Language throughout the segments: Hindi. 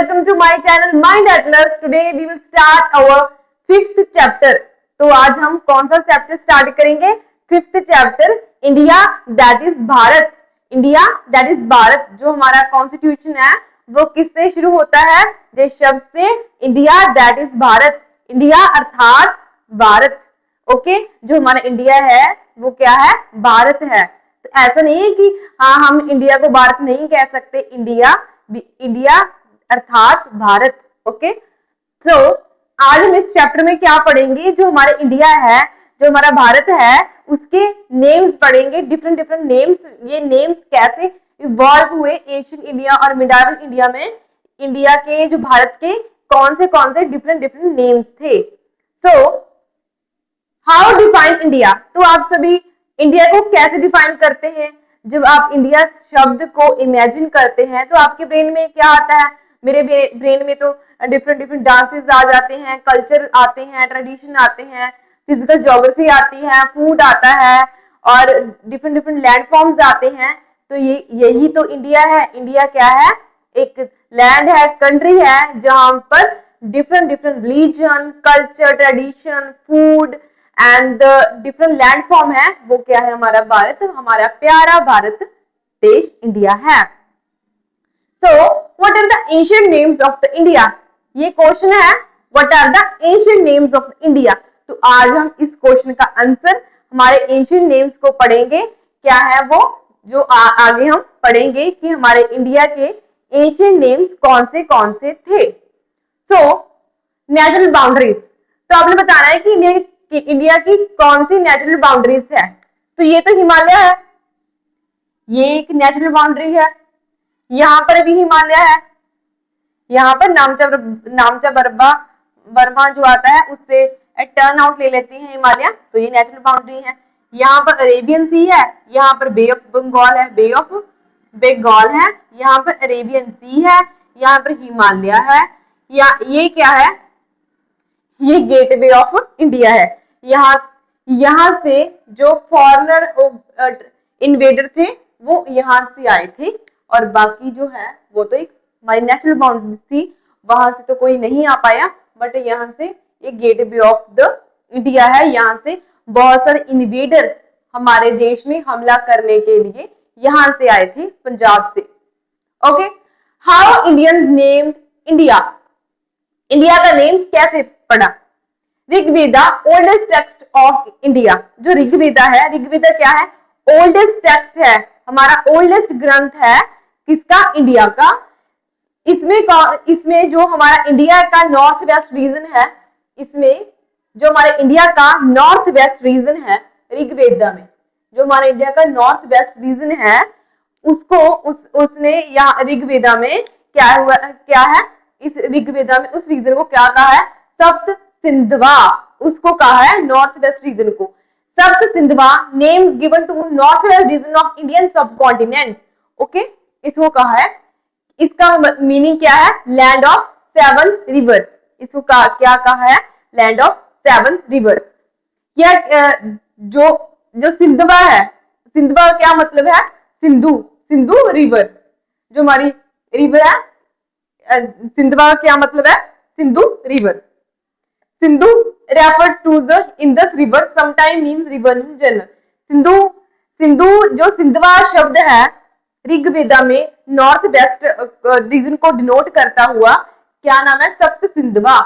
welcome to my channel Mind Atlas. Today we will start our fifth chapter. तो आज हम कौन सा चैप्टर स्टार्ट करेंगे? Fifth chapter, India that is Bharat. India that is Bharat. जो हमारा कॉन्स्टिट्यूशन है वो किससे शुरू होता है? जिस शब्द से, India that is Bharat. India अर्थात भारत। ओके, जो हमारा इंडिया है वो क्या है? भारत है। तो ऐसा नहीं है कि हाँ हम इंडिया को भारत नहीं कह सकते, इंडिया अर्थात भारत। ओके, सो आज हम इस चैप्टर में क्या पढ़ेंगे? जो हमारा इंडिया है, जो हमारा भारत है, उसके नेम्स पढ़ेंगे, डिफरेंट डिफरेंट नेम्स। ये नेम्स कैसे इवॉल्व हुए एंशिएंट इंडिया और मिडाइवल इंडिया में, इंडिया के जो भारत के कौन से डिफरेंट डिफरेंट नेम्स थे। So how define India? तो आप सभी इंडिया को कैसे डिफाइन करते हैं? जब आप इंडिया शब्द को इमेजिन करते हैं तो आपके ब्रेन में क्या आता है? मेरे ब्रेन में तो डिफरेंट डिफरेंट डांसेस आ जाते हैं, कल्चर आते हैं, ट्रेडिशन आते हैं, फिजिकल ज्योग्राफी आती है, फूड आता है और डिफरेंट डिफरेंट लैंड फॉर्म्स आते हैं। तो यही तो इंडिया है। इंडिया क्या है? एक लैंड है, कंट्री है, जहां पर different different religion, culture, tradition, food and different land form है। वो क्या है? हमारा भारत, हमारा प्यारा भारत देश इंडिया है। So, what are the ancient names of the India? ये क्वेश्चन है, what are the ancient names of India? तो आज हम इस क्वेश्चन का आंसर हमारे एंशिएंट नेम्स को पढ़ेंगे। क्या है वो जो आगे हम पढ़ेंगे कि हमारे इंडिया के एंशिएंट नेम्स कौन से थे। सो नेचुरल बाउंड्रीज, तो आपने बताना है कि इंडिया की कौन सी नेचुरल बाउंड्रीज है। तो ये तो हिमालय है, ये एक नेचुरल बाउंड्री है। यहाँ पर भी हिमालय है, यहाँ पर नामचा बर्मा जो आता है उससे टर्न आउट ले लेती है हिमालय, तो ये नेचुरल बाउंड्री है। यहाँ पर अरेबियन सी है, यहाँ पर बे ऑफ बंगाल है, बे ऑफ बंगाल है, यहाँ पर अरेबियन सी है, यहाँ पर हिमालय है। ये क्या है? ये गेटवे ऑफ इंडिया है। यहाँ से जो फॉरेनर इन्वेडर थे वो यहाँ से आए थे और बाकी जो है वो तो एक हमारी नेचुरल बाउंड्री थी, वहां से तो कोई नहीं आ पाया। बट यहाँ से एक गेटवे ऑफ द इंडिया है, यहाँ से बहुत सारे इन्वेडर हमारे देश में हमला करने के लिए यहाँ से आए थे, पंजाब से। Okay, how Indians named India? India का नेम कैसे पड़ा? Rigveda oldest text of India. जो ऋग्वेदा है, ऋग्वेदा क्या है? ओल्डेस्ट टेक्स्ट है, हमारा ओल्डेस्ट ग्रंथ है किसका? इंडिया का। इसमें जो हमारा इंडिया का नॉर्थ वेस्ट रीजन है, इसमें जो हमारे इंडिया का नॉर्थ वेस्ट रीजन है, ऋग्वेदा में जो हमारे इंडिया का नॉर्थ वेस्ट रीजन है उसको उसने यहाँ ऋग्वेदा में क्या है? इस ऋग्वेदा में उस रीजन को क्या कहा है? सप्त सिंधवा, उसको कहा है नॉर्थ वेस्ट रीजन को Sapta Sindhava, names given to north west region of Indian subcontinent. Okay, इसको कहा है, इसका मीनिंग क्या है? Land of seven rivers. इसको क्या कहा है? Land of seven rivers. या जो सिंधवा है, सिंधवा क्या मतलब है? सिंधु रिवर, जो हमारी रिवर है, सिंधवा क्या मतलब है? Sindhu river. Sindhu refer to the Indus river, sometime means river in general. Sindhu जो सिंधवा शब्द है ऋग्वेदा में नॉर्थ वेस्ट रीजन को डिनोट करता हुआ क्या नाम है? सप्त सिंधवा।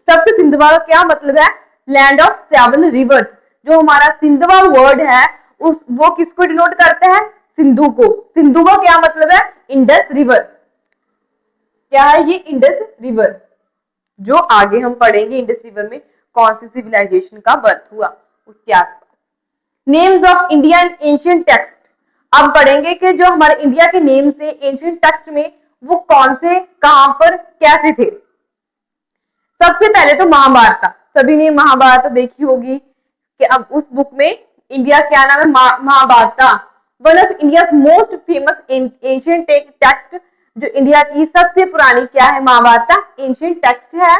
सप्त सिंधवा का क्या मतलब है? Land of seven reverse. जो हमारा सिंधवा वर्ड है वो किसको डिनोट करता है? सिंधु को। सिंधु का क्या मतलब है? Indus river. क्या है ये? Indus river. जो आगे हम पढ़ेंगे इंडस रिवर में कौन सी सिविलाइजेशन का बर्थ हुआ उसके आसपास। Names of Indian ancient text, अब पढ़ेंगे कि जो हमारे इंडिया के नेम से एंशिएंट टेक्स्ट में वो कौन से, कहां पर, कैसे थे। सबसे पहले तो महाभारत, सभी ने महाभारत देखी होगी कि अब उस बुक में इंडिया क्या नाम है? Mahabharata, one of India's most famous ancient text. जो इंडिया की सबसे पुरानी क्या है? महाभारत एंशिएंट टेक्स्ट है।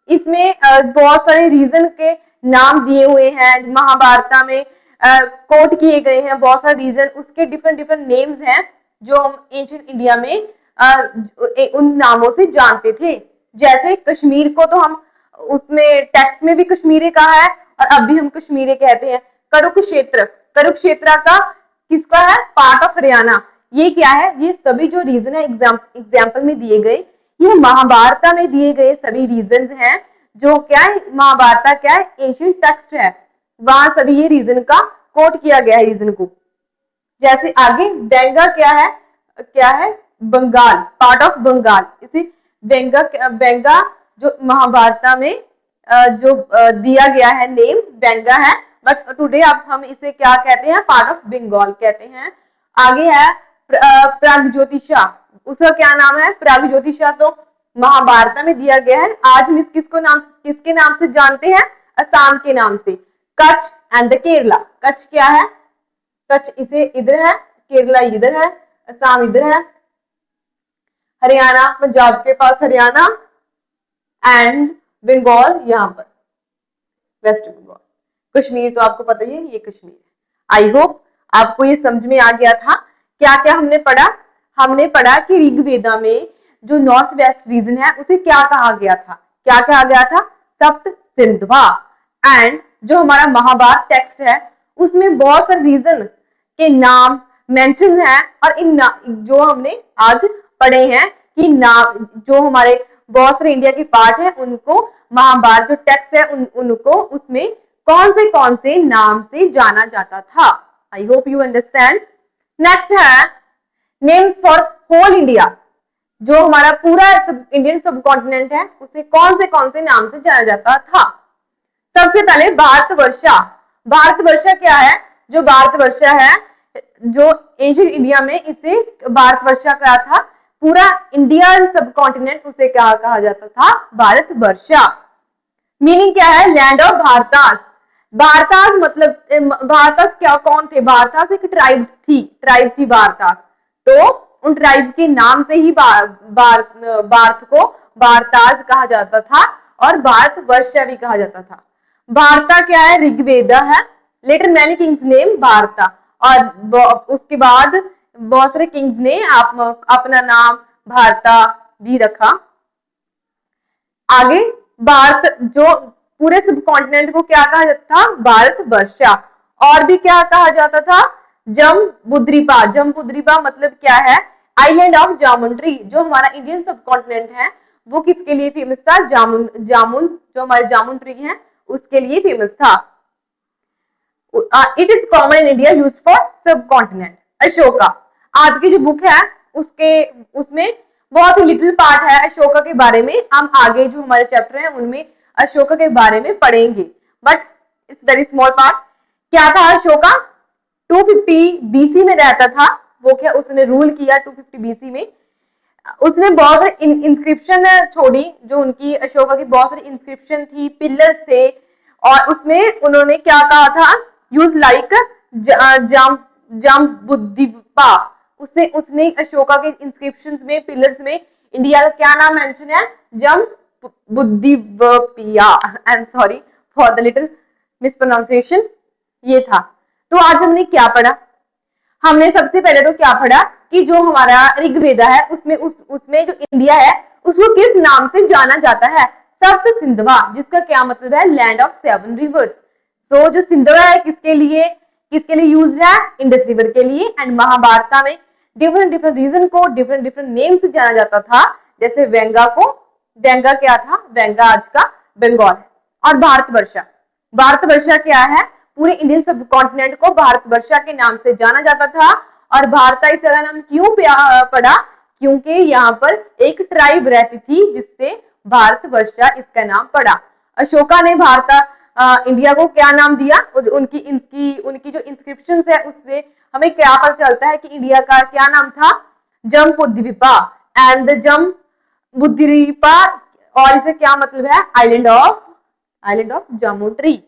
इसमें बहुत सारे रीजन के नाम दिए हुए हैं, महाभारत में कोट किए गए हैं बहुत सारे रीजन, उसके डिफरेंट डिफरेंट नेम्स हैं जो हम एंशिएंट इंडिया में उन नामों से जानते थे। जैसे कश्मीर को तो हम उसमें टेक्स्ट में भी कश्मीरी कहा है और अब भी हम कश्मीरी कहते हैं। कुरुक्षेत्र, कुरुक्षेत्र का किसका है? Part of Haryana. ये क्या है? ये सभी जो रीजन है एग्जाम्पल में दिए गए, ये महाभारत में दिए गए सभी रीजन हैं। जो क्या है? महाभारत क्या है? एंशिएंट टेक्स्ट है, वहां सभी ये रीजन का कोट किया गया है रीजन को। जैसे आगे बेंगा क्या है? क्या है? Bengal, part of Bengal. इसे बेंगा जो महाभारत में जो दिया गया है नेम बेंगा है, बट टुडे अब हम इसे क्या कहते हैं? पार्ट ऑफ बंगाल कहते हैं। आगे है प्रागज्योतिषा, उसका क्या नाम है? प्रागज्योतिषा तो महाभारत में दिया गया है। आज हम किसके नाम से जानते हैं? असम के नाम से। कच्छ एंड द केरला, कच्छ क्या है? कच्छ इसे इधर है, केरला इधर है, असम इधर है, हरियाणा पंजाब के पास हरियाणा एंड बंगाल यहाँ पर वेस्ट बंगाल। कश्मीर तो आपको पता ही है, ये कश्मीर है। आई होप आपको ये समझ में आ गया था। क्या क्या हमने पढ़ा? हमने पढ़ा कि ऋग्वेदा में जो नॉर्थ वेस्ट रीजन है उसे क्या कहा गया था? क्या कहा गया था? सप्त सिंधवा। एंड जो हमारा महाभारत टेक्स्ट है उसमें बहुत सारे रीजन के नाम मेंशन है, और इन जो हमने आज पढ़े हैं कि नाम जो हमारे बहुत सारे इंडिया के पार्ट है उनको महाभारत जो टेक्स्ट है उनको उसमें कौन से नाम से जाना जाता था। I hope you understand. Next है नेम्स फॉर होल इंडिया। जो हमारा पूरा इंडियन सब कॉन्टिनेंट है उसे कौन से नाम से जाना जाता था? सबसे पहले भारतवर्षा। भारतवर्षा क्या है? जो भारतवर्षा है, जो एंशिएंट इंडिया में इसे भारतवर्षा कहा था। पूरा इंडियन सब कॉन्टिनेंट उसे क्या कहा जाता था? भारतवर्षा। मीनिंग क्या है? Land of भारतास। भारतास मतलब भारतास क्या कौन थे? भारतास एक ट्राइब थी भारतास। तो उन ट्राइब के नाम से ही भारत को भारतास कहा जाता था और भारतवर्षा भी कहा जाता था। भारता क्या है? ऋग्वेदा है। लेटर मैनी किंग्स नेम भारता, और उसके बाद बहुत सारे किंग्स ने अपना नाम भारता भी रखा। आगे भारत जो पूरे सब कॉन्टिनेंट को क्या कहा जाता था? भारतवर्षा। और भी क्या कहा जाता था? जम्बूद्वीपा। जम्बूद्वीपा मतलब क्या है? आइलैंड ऑफ जामुन। जो हमारा इंडियन सब कॉन्टिनेंट है वो किसके लिए फेमस था? जामुन जो हमारे जामुन ट्री है उसके लिए फेमस था। It is common in India use for सब कॉन्टिनेंट। अशोका, आपकी जो बुक है उसमें बहुत ही लिटिल पार्ट है अशोका के बारे में। हम आगे जो हमारे चैप्टर हैं उनमें अशोका के बारे में पढ़ेंगे, but it's very small part. क्या था अशोका? 250 बीसी में रहता था वो। क्या उसने रूल किया 250 बीसी में? उसने बहुत सारे इंस्क्रिप्शन छोड़ी, जो उनकी अशोका की बहुत सारी इंस्क्रिप्शन थी, पिलर्स थे, और उसमें उन्होंने क्या कहा था? Use like Jambudvipa. उसने अशोका के इंस्क्रिप्शंस में, पिलर्स में इंडिया का क्या नाम मेंशन है? Jambudvipiya. I am sorry for the little mispronunciation. ये था। तो आज हमने क्या पढ़ा? हमने सबसे पहले तो क्या पढ़ा कि जो हमारा ऋग्वेदा है उसमें जो इंडिया है उसको किस नाम से जाना जाता है? सप्त सिंधवा, जिसका क्या मतलब है? Land of 7 reverse. तो जो सिंधवा है किसके लिए यूज है? इंडस रिवर के लिए। एंड महाभारत में डिफरेंट रीजन को डिफरेंट नेम से जाना जाता था। जैसे वेंगा क्या था? वेंगा आज का बंगाल है। और भारतवर्षा क्या है? पूरे इंडियन सब कॉन्टिनेंट को भारतवर्षा के नाम से जाना जाता था। और भारत इसका नाम क्यों पड़ा? क्योंकि यहाँ पर एक ट्राइब रहती थी जिससे भारतवर्षा इसका नाम पड़ा। अशोका ने इंडिया को क्या नाम दिया? उनकी जो इंस्क्रिप्शंस है उससे हमें क्या पता चलता है कि इंडिया का क्या नाम था? जम्बूद्वीपा। एंड जम्बूद्वीपा, और इसे क्या मतलब है? Island of jamun tree.